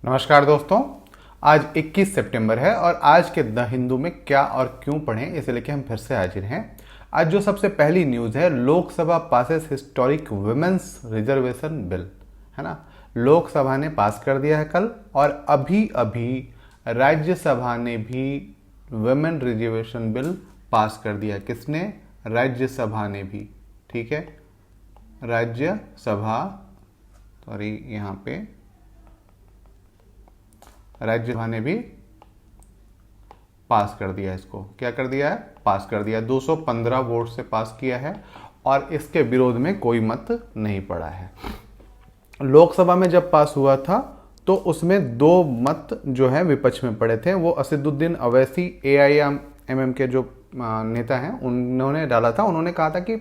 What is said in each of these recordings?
नमस्कार दोस्तों। आज 21 सितंबर है और आज के द हिंदू में क्या और क्यों पढ़ें इसे लेके हम फिर से हाजिर हैं। आज जो सबसे पहली न्यूज़ है, Lok Sabha passes historic women's reservation bill, है ना। लोकसभा ने पास कर दिया है कल, और अभी अभी राज्यसभा ने भी वुमेन रिजर्वेशन बिल पास कर दिया। किसने? राज्यसभा ने भी। ठीक है, राज्यसभा, सॉरी यहाँ पे राज्यसभा ने भी पास कर दिया। इसको क्या कर दिया है? पास कर दिया। 215 वोट से पास किया है और इसके विरोध में कोई मत नहीं पड़ा है। लोकसभा में जब पास हुआ था तो उसमें 2 मत जो है विपक्ष में पड़े थे। वो असदुद्दीन ओवैसी AIMM के जो नेता हैं उन्होंने डाला था। उन्होंने कहा था कि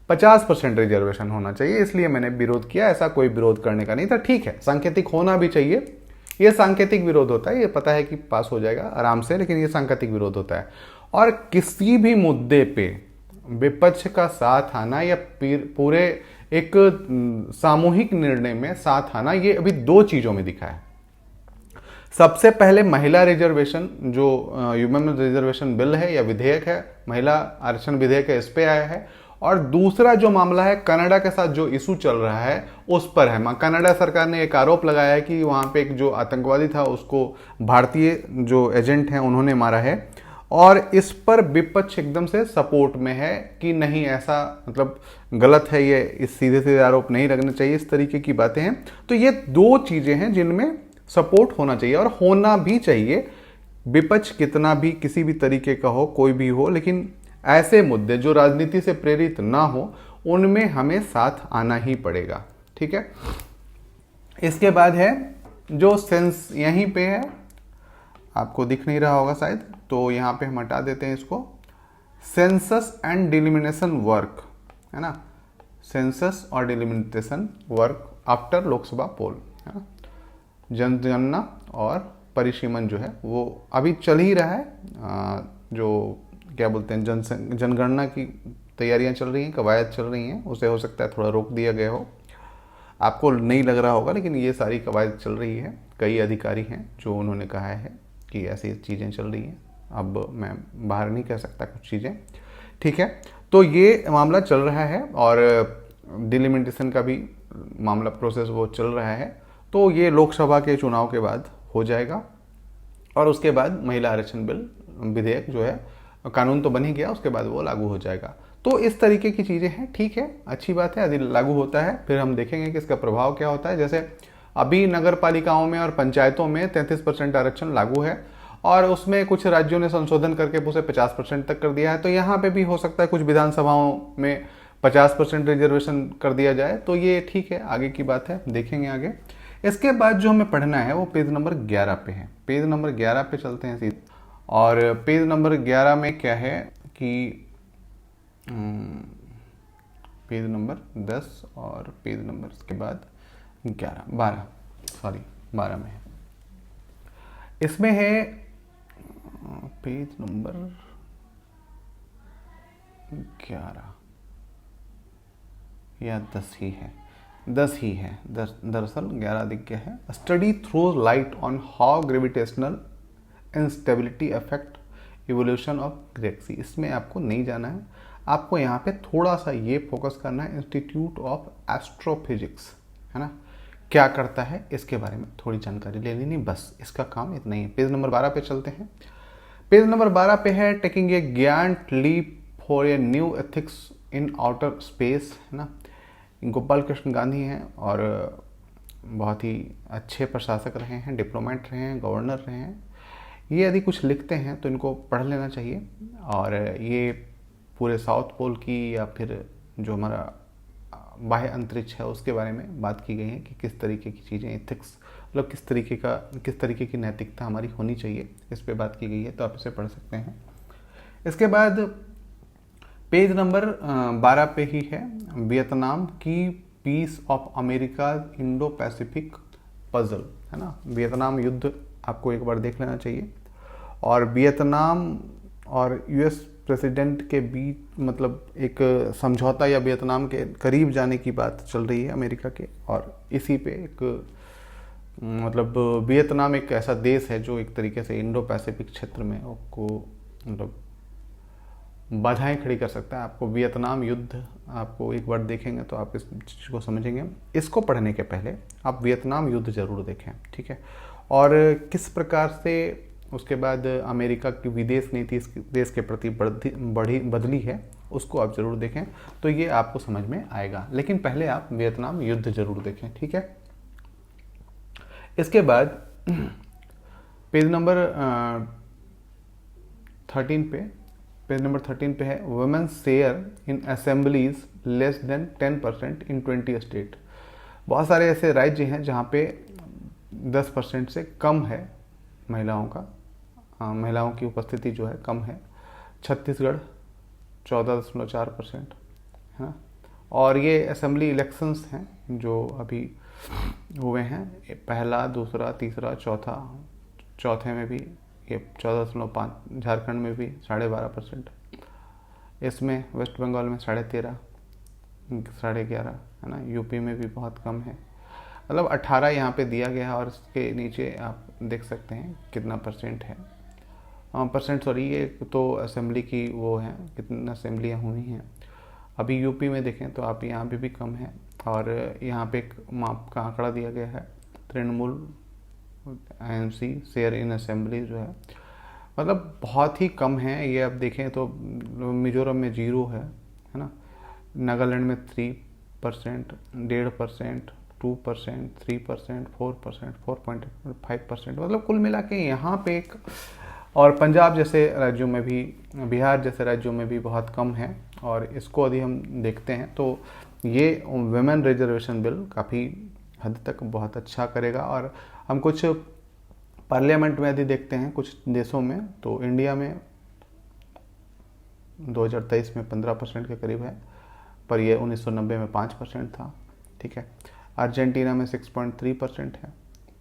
50% रिजर्वेशन होना चाहिए, इसलिए मैंने विरोध किया। ऐसा कोई विरोध करने का नहीं था। ठीक है, सांकेतिक होना भी चाहिए। ये सांकेतिक विरोध होता है, ये पता है कि पास हो जाएगा आराम से, लेकिन ये सांकेतिक विरोध होता है। और किसी भी मुद्दे पे विपक्ष का साथ आना या पूरे एक सामूहिक निर्णय में साथ आना, ये अभी 2 चीजों में दिखा है। सबसे पहले महिला रिजर्वेशन, जो ह्यूमन रिजर्वेशन बिल है या विधेयक है, महिला आरक्षण विधेयक है, इस पे आया है। और दूसरा जो मामला है कनाडा के साथ जो इशू चल रहा है उस पर है। कनाडा सरकार ने एक आरोप लगाया है कि वहाँ पे एक जो आतंकवादी था उसको भारतीय जो एजेंट हैं उन्होंने मारा है, और इस पर विपक्ष एकदम से सपोर्ट में है कि नहीं, ऐसा मतलब गलत है, ये इस सीधे सीधे आरोप नहीं लगने चाहिए, इस तरीके की बातें हैं। तो ये 2 चीजें हैं जिनमें सपोर्ट होना चाहिए और होना भी चाहिए। विपक्ष कितना भी किसी भी तरीके का हो, कोई भी हो, लेकिन ऐसे मुद्दे जो राजनीति से प्रेरित ना हो उनमें हमें साथ आना ही पड़ेगा। ठीक है, इसके बाद है जो सेंस, यहीं पे है, आपको दिख नहीं रहा होगा शायद, तो यहां पे हम हटा देते हैं इसको। सेंसस एंड डिलिमिनेशन वर्क, है ना। सेंसस और डिलिमिनेशन वर्क आफ्टर लोकसभा पोल, है ना। जनगणना और परिसीमन जो है वो अभी चल ही रहा है। जो क्या बोलते हैं, जनगणना की तैयारियां चल रही हैं, कवायद चल रही हैं। उसे हो सकता है थोड़ा रोक दिया गया हो, आपको नहीं लग रहा होगा, लेकिन ये सारी कवायद चल रही है। कई अधिकारी हैं जो उन्होंने कहा है कि ऐसी चीज़ें चल रही हैं। अब मैं बाहर नहीं कह सकता कुछ चीज़ें, ठीक है। तो ये मामला चल रहा है और डिलिमिटेशन का भी मामला, प्रोसेस वो चल रहा है। तो ये लोकसभा के चुनाव के बाद हो जाएगा और उसके बाद महिला आरक्षण बिल विधेयक जो है, कानून तो बन ही गया, उसके बाद वो लागू हो जाएगा। तो इस तरीके की चीज़ें हैं। ठीक है, अच्छी बात है। यदि लागू होता है फिर हम देखेंगे कि इसका प्रभाव क्या होता है। जैसे अभी नगर पालिकाओं में और पंचायतों में 33% आरक्षण लागू है और उसमें कुछ राज्यों ने संशोधन करके उसे 50% तक कर दिया है। तो यहाँ पे भी हो सकता है कुछ विधानसभाओं में 50% रिजर्वेशन कर दिया जाए। तो ये ठीक है, आगे की बात है, देखेंगे आगे। इसके बाद जो हमें पढ़ना है वो पेज नंबर 11 पे है। पेज नंबर 11 पे चलते हैं सीधे, और पेज नंबर 11 में क्या है कि पेज नंबर 10 और पेज नंबर इसके बाद 12 में है। इसमें है पेज नंबर 11 या 10 ही है, 10 ही है, दरअसल 11 दिख गया है। Study throws light on how gravitational instability affect evolution of Galaxy. इसमें आपको नहीं जाना है, आपको यहाँ पे थोड़ा सा ये फोकस करना है, इंस्टीट्यूट ऑफ एस्ट्रोफिजिक्स, है ना, क्या करता है इसके बारे में थोड़ी जानकारी ले लेनी, बस इसका काम इतना ही है। पेज नंबर 12 पे चलते हैं। पेज नंबर 12 पे है taking a giant leap for a new ethics in outer space, है ना। गोपाल कृष्ण गांधी हैं और बहुत ही अच्छे प्रशासक रहे हैं, डिप्लोमेट रहे हैं, गवर्नर रहे हैं। ये यदि कुछ लिखते हैं तो इनको पढ़ लेना चाहिए। और ये पूरे साउथ पोल की या फिर जो हमारा बाह्य अंतरिक्ष है उसके बारे में बात की गई है कि किस तरीके की चीज़ें, एथिक्स मतलब किस तरीके की नैतिकता हमारी होनी चाहिए, इस पे बात की गई है। तो आप इसे पढ़ सकते हैं। इसके बाद पेज नंबर 12 पे ही है वियतनाम की piece of America Indo Pacific puzzle, है ना। वियतनाम युद्ध आपको एक बार देख लेना चाहिए। और वियतनाम और US प्रेसिडेंट के बीच मतलब एक समझौता या वियतनाम के करीब जाने की बात चल रही है अमेरिका के, और इसी पे एक मतलब वियतनाम एक ऐसा देश है जो एक तरीके से इंडो पैसिफिक क्षेत्र में आपको मतलब बाधाएं खड़ी कर सकता है। आपको वियतनाम युद्ध आपको एक बार देखेंगे तो आप इस चीज़ को समझेंगे। इसको पढ़ने के पहले आप वियतनाम युद्ध जरूर देखें, ठीक है। और किस प्रकार से उसके बाद अमेरिका की विदेश नीति इस देश के प्रति बदली है, उसको आप जरूर देखें, तो ये आपको समझ में आएगा। लेकिन पहले आप वियतनाम युद्ध जरूर देखें, ठीक है। इसके बाद पेज नंबर 13 पे है women's share in assemblies less than 10% in 20 state. बहुत सारे ऐसे राज्य हैं जहाँ पे 10% से कम है महिलाओं की उपस्थिति जो है कम है। छत्तीसगढ़ 14.4% है ना। और ये असेंबली इलेक्शंस हैं जो अभी हुए हैं, पहला, दूसरा, तीसरा, चौथे में भी ये 14.5, झारखंड में भी 12.5%, इसमें वेस्ट बंगाल में 13.5, 11.5 है ना। यूपी में भी बहुत कम है, मतलब 18 यहाँ पे दिया गया है। और इसके नीचे आप देख सकते हैं कितना परसेंट है, ये तो असेंबली की वो है, कितनी असेंबलियाँ हुई हैं। अभी यूपी में देखें तो आप यहाँ भी कम है। और यहाँ पे एक माप का आंकड़ा दिया गया है, Trinamool INC share in assembly जो है, मतलब बहुत ही कम है। ये आप देखें तो मिजोरम में 0 है ना। नागालैंड में 3%, 1.5%, 2%, 3%, 4%, 4.5%, मतलब कुल मिला के यहाँ पे एक। और पंजाब जैसे राज्यों में भी, बिहार जैसे राज्यों में भी बहुत कम है। और इसको यदि हम देखते हैं तो ये वुमेन रिजर्वेशन बिल काफ़ी हद तक बहुत अच्छा करेगा। और हम कुछ पार्लियामेंट में यदि देखते हैं कुछ देशों में, तो इंडिया में 2023 में 15% के करीब है, पर ये 1990 में 5% था, ठीक है। अर्जेंटीना में 6.3%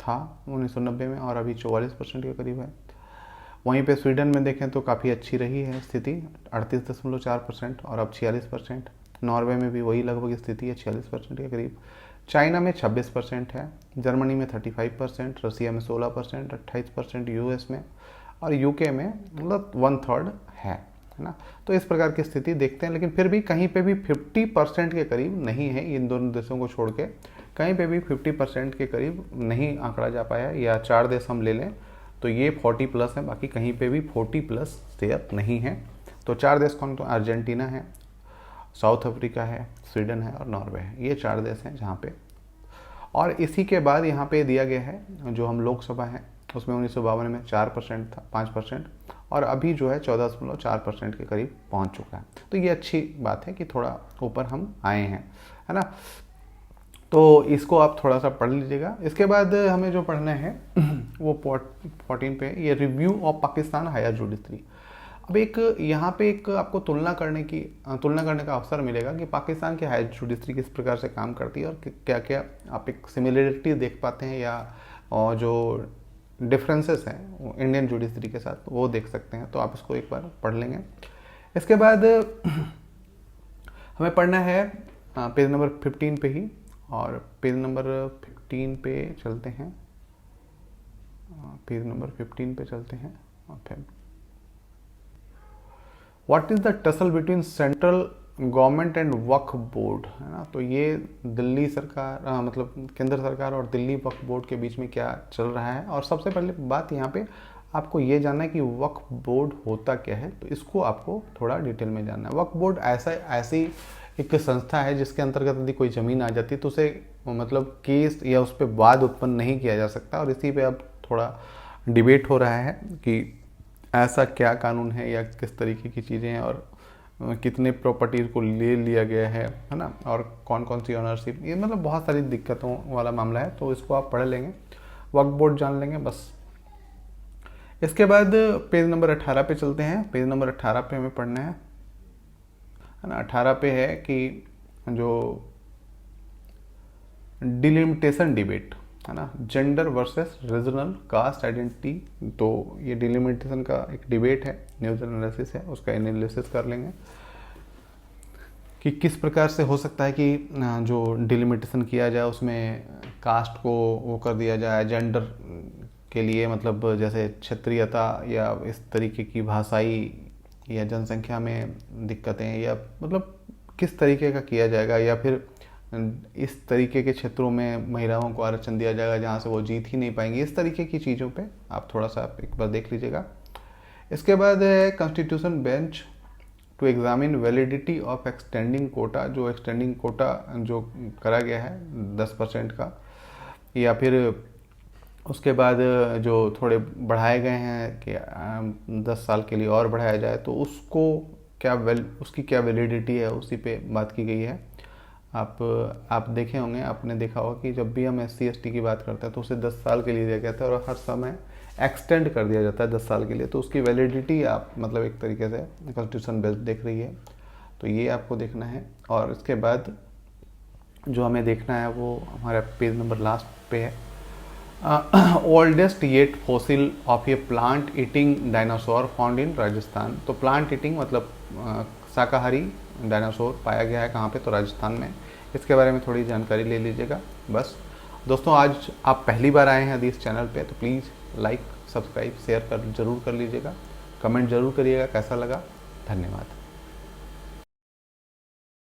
था 1990 में, और अभी 44% के करीब है। वहीं पे स्वीडन में देखें तो काफ़ी अच्छी रही है स्थिति, 38.4%, और अब 46%। नॉर्वे में भी वही लगभग स्थिति है, 46% के करीब। चाइना में 26% है, जर्मनी में 35%, रसिया में 16%, 28% यूएस में, और यूके में मतलब 1/3 है ना। तो इस प्रकार की स्थिति देखते हैं। लेकिन फिर भी कहीं पे भी 50% के करीब नहीं है, इन दोनों देशों को छोड़ के कहीं पे भी 50% के करीब नहीं आंकड़ा जा पाया। या 4 देश हम ले लें तो ये 40+ है, बाकी कहीं पे भी 40+ शेयर नहीं है। तो 4 देश कौन? तो अर्जेंटीना है, साउथ अफ्रीका है, स्वीडन है और नॉर्वे है। ये 4 देश हैं जहाँ पे। और इसी के बाद यहाँ पे दिया गया है जो हम लोकसभा है उसमें 1952 में 4% था, 5%, और अभी जो है 14.4% के करीब पहुँच चुका है। तो ये अच्छी बात है कि थोड़ा ऊपर हम आए हैं, है ना। तो इसको आप थोड़ा सा पढ़ लीजिएगा। इसके बाद हमें जो पढ़ना है वो 14 पे, ये review of Pakistan higher judiciary. अब एक यहाँ पे एक आपको तुलना करने का अवसर मिलेगा कि पाकिस्तान की हायर जुडिशरी किस प्रकार से काम करती है और क्या क्या आप एक सिमिलरिटी देख पाते हैं, या जो डिफरेंसेस हैं इंडियन जुडिशरी के साथ वो देख सकते हैं। तो आप इसको एक बार पढ़ लेंगे। इसके बाद हमें पढ़ना है पेज नंबर 15 पे ही, और पेज नंबर 15 पे चलते हैं। What is the tussle between central government and Waqf board, है ना। तो ये दिल्ली सरकार मतलब केंद्र सरकार और दिल्ली वक्फ बोर्ड के बीच में क्या चल रहा है। और सबसे पहले बात यहाँ पे आपको ये जानना है कि वक्फ बोर्ड होता क्या है, तो इसको आपको थोड़ा डिटेल में जानना है। वक्फ बोर्ड ऐसी एक संस्था है जिसके अंतर्गत यदि कोई ज़मीन आ जाती है तो उसे मतलब केस या उस पर वाद उत्पन्न नहीं किया जा सकता। और इसी पे अब थोड़ा डिबेट हो रहा है कि ऐसा क्या कानून है या किस तरीके की चीज़ें हैं, और कितने प्रॉपर्टीज़ को ले लिया गया है ना, और कौन कौन सी ऑनरशिप, ये मतलब बहुत सारी दिक्कतों वाला मामला है। तो इसको आप पढ़ लेंगे, वक्फ बोर्ड जान लेंगे बस। इसके बाद पेज नंबर 18 पे चलते हैं। पेज नंबर 18 पे हमें पढ़ना है ना। 18 पे है कि जो डिलिमिटेशन डिबेट है ना, gender versus regional cast identity. तो ये डिलिमिटेशन का एक डिबेट है, न्यूज एनालिसिस है, उसका एनालिसिस कर लेंगे। कि किस प्रकार से हो सकता है कि जो डिलिमिटेशन किया जाए उसमें कास्ट को वो कर दिया जाए, जेंडर के लिए मतलब जैसे क्षेत्रीयता या इस तरीके की भाषाई या जनसंख्या में दिक्कतें, या मतलब किस तरीके का किया जाएगा, या फिर इस तरीके के क्षेत्रों में महिलाओं को आरक्षण दिया जाएगा जहाँ से वो जीत ही नहीं पाएंगी। इस तरीके की चीज़ों पे आप थोड़ा सा एक बार देख लीजिएगा। इसके बाद है constitution bench to examine validity of extending quota, जो एक्सटेंडिंग कोटा जो करा गया है 10% का, या फिर उसके बाद जो थोड़े बढ़ाए गए हैं कि 10 साल के लिए और बढ़ाया जाए, तो उसको क्या उसकी क्या वैलिडिटी है, उसी पे बात की गई है। आप देखे होंगे, आपने देखा होगा कि जब भी हम SC/ST की बात करते हैं तो उसे 10 साल के लिए दिया गया था और हर समय एक्सटेंड कर दिया जाता है 10 साल के लिए, तो उसकी वैलिडिटी आप मतलब एक तरीके से कॉन्स्टिट्यूशन बेस्ड देख रही है, तो ये आपको देखना है। और इसके बाद जो हमें देखना है वो हमारा पेज नंबर लास्ट पे है, oldest yet fossil of A plant eating dinosaur found in Rajasthan. तो प्लांट ईटिंग मतलब शाकाहारी डायनासोर पाया गया है कहाँ पे, तो राजस्थान में। इसके बारे में थोड़ी जानकारी ले लीजिएगा। बस दोस्तों, आज आप पहली बार आए हैं यदि इस चैनल पे, तो प्लीज़ लाइक, सब्सक्राइब, शेयर जरूर कर लीजिएगा। कमेंट जरूर करिएगा कैसा लगा। धन्यवाद।